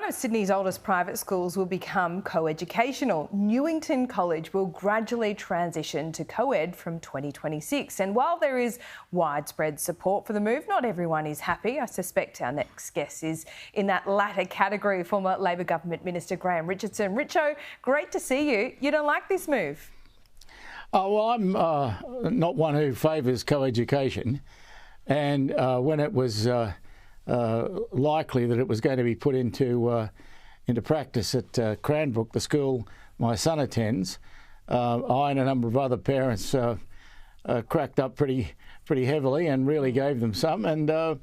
of Sydney's oldest private schools will become co-educational. Newington College will gradually transition to co-ed from 2026. And while there is widespread support for the move, not everyone is happy. I suspect our next guest is in that latter category, former Labor Government Minister Graham Richardson. Richo, great to see you. You don't like this move? Oh, well, I'm not one who favours co-education. And when it was likely that it was going to be put into practice at Cranbrook, the school my son attends, I and a number of other parents cracked up pretty heavily and really gave them some, and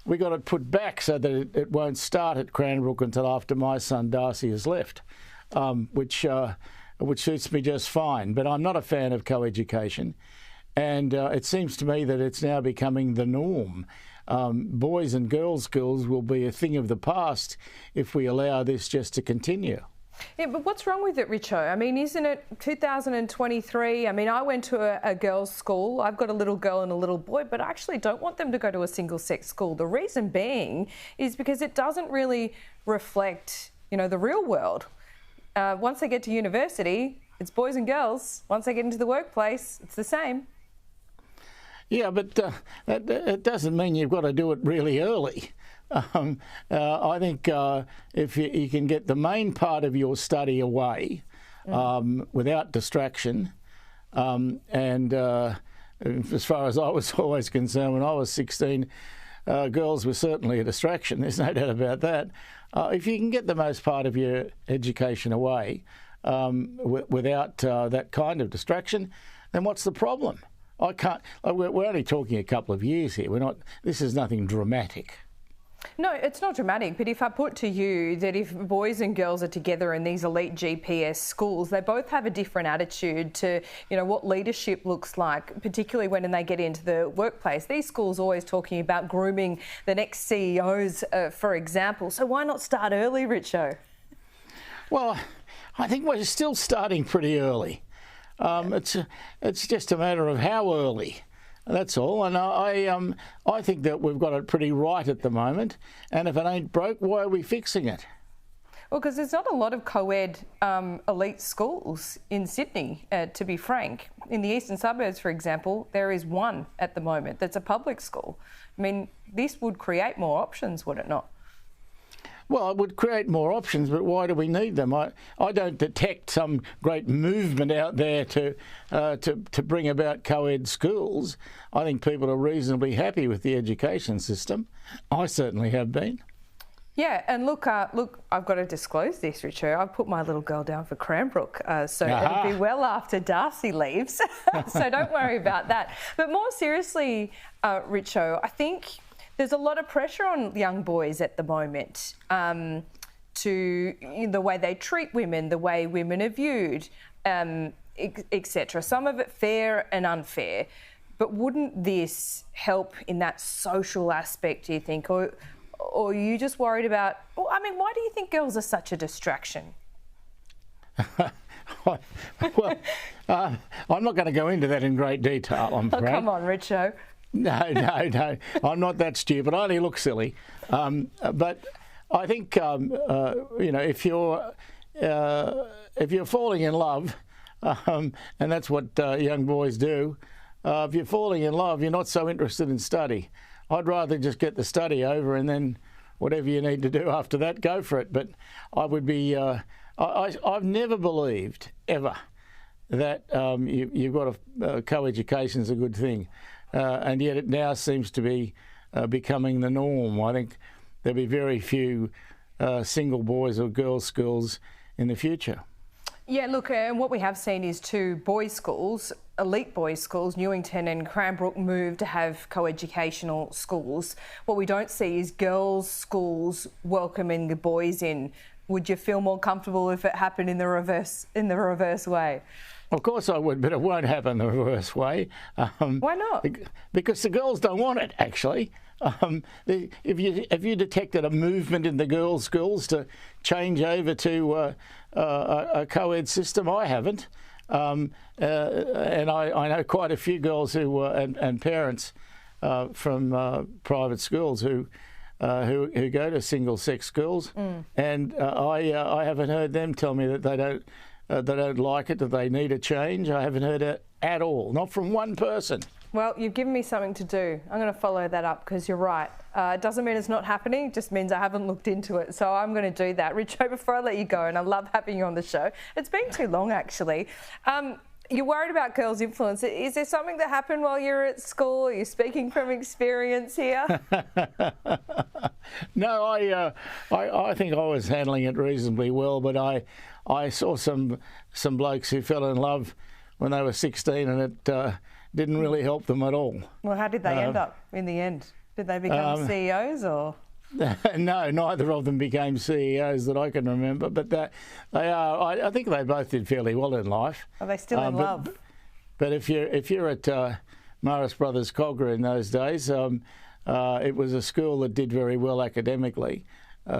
we got it put back so that it won't start at Cranbrook until after my son Darcy has left, which suits me just fine. But I'm not a fan of co-education, and it seems to me that it's now becoming the norm. Boys and girls schools will be a thing of the past if we allow this just to continue. Yeah, but what's wrong with it, Richo? I mean, isn't it 2023? I mean, I went to a girls' school. I've got a little girl and a little boy, but I actually don't want them to go to a single-sex school. The reason being is because it doesn't really reflect, the real world. Once they get to university, it's boys and girls. Once they get into the workplace, it's the same. Yeah, but it doesn't mean you've got to do it really early. I think if you can get the main part of your study away without distraction, and as far as I was always concerned when I was 16, girls were certainly a distraction, there's no doubt about that. If you can get the most part of your education away without that kind of distraction, then what's the problem? I can't. We're only talking a couple of years here. This is nothing dramatic. No, it's not dramatic. But if I put to you that if boys and girls are together in these elite GPS schools, they both have a different attitude to, what leadership looks like, particularly when they get into the workplace. These schools are always talking about grooming the next CEOs, for example. So why not start early, Richo? Well, I think we're still starting pretty early. It's just a matter of how early. That's all. And I think that we've got it pretty right at the moment. And if it ain't broke, why are we fixing it? Well, because there's not a lot of co-ed elite schools in Sydney, to be frank. In the eastern suburbs, for example, there is one at the moment that's a public school. I mean, this would create more options, would it not? Well, it would create more options, but why do we need them? I don't detect some great movement out there to bring about co-ed schools. I think people are reasonably happy with the education system. I certainly have been. Yeah, and look, I've got to disclose this, Richo. I've put my little girl down for Cranbrook, so it'll be well after Darcy leaves, so don't worry about that. But more seriously, Richo, I think there's a lot of pressure on young boys at the moment to the way they treat women, the way women are viewed, etc. Some of it fair and unfair. But wouldn't this help in that social aspect, do you think? Or are you just worried about... Well, I mean, why do you think girls are such a distraction? Well, I'm not going to go into that in great detail, I'm afraid. Oh, come on, Richo. No, I'm not that stupid. I only look silly. But I think, if you're falling in love, and that's what young boys do, if you're falling in love, you're not so interested in study. I'd rather just get the study over and then whatever you need to do after that, go for it. But I would be... I've never believed, ever, that you've got co-education is a good thing. And yet it now seems to be becoming the norm. I think there'll be very few single boys or girls schools in the future. Yeah, look, and what we have seen is two boys' schools, elite boys' schools, Newington and Cranbrook, move to have co-educational schools. What we don't see is girls' schools welcoming the boys in. Would you feel more comfortable if it happened in the reverse way? Of course I would, but it won't happen the reverse way. Why not? Because the girls don't want it, actually. If you detected a movement in the girls' schools to change over to a co-ed system, I haven't. And I know quite a few girls who and parents from private schools who who go to single-sex schools, and I haven't heard them tell me that they don't like it, that they need a change. I haven't heard it at all, not from one person. Well, you've given me something to do. I'm going to follow that up because you're right. It doesn't mean it's not happening, it just means I haven't looked into it. So I'm going to do that. Richo, before I let you go, and I love having you on the show, it's been too long actually. You're worried about girls' influence. Is there something that happened while you were at school? Are you speaking from experience here? No, I think I was handling it reasonably well, but I saw some blokes who fell in love when they were 16, and it didn't really help them at all. Well, how did they end up in the end? Did they become CEOs or? No, neither of them became CEOs that I can remember, but they are. I think they both did fairly well in life. Are they still in love? But if you're at Morris Brothers Cogra in those days, it was a school that did very well academically,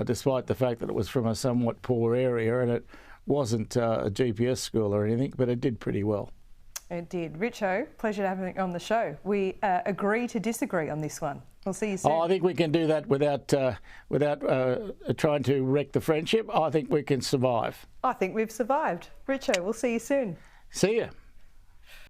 despite the fact that it was from a somewhat poor area, and it wasn't a GPS school or anything, but it did pretty well. It did. Richo, pleasure to have you on the show. We agree to disagree on this one. We'll see you soon. I think we can do that without trying to wreck the friendship. I think we can survive. I think we've survived. Richo, we'll see you soon. See ya.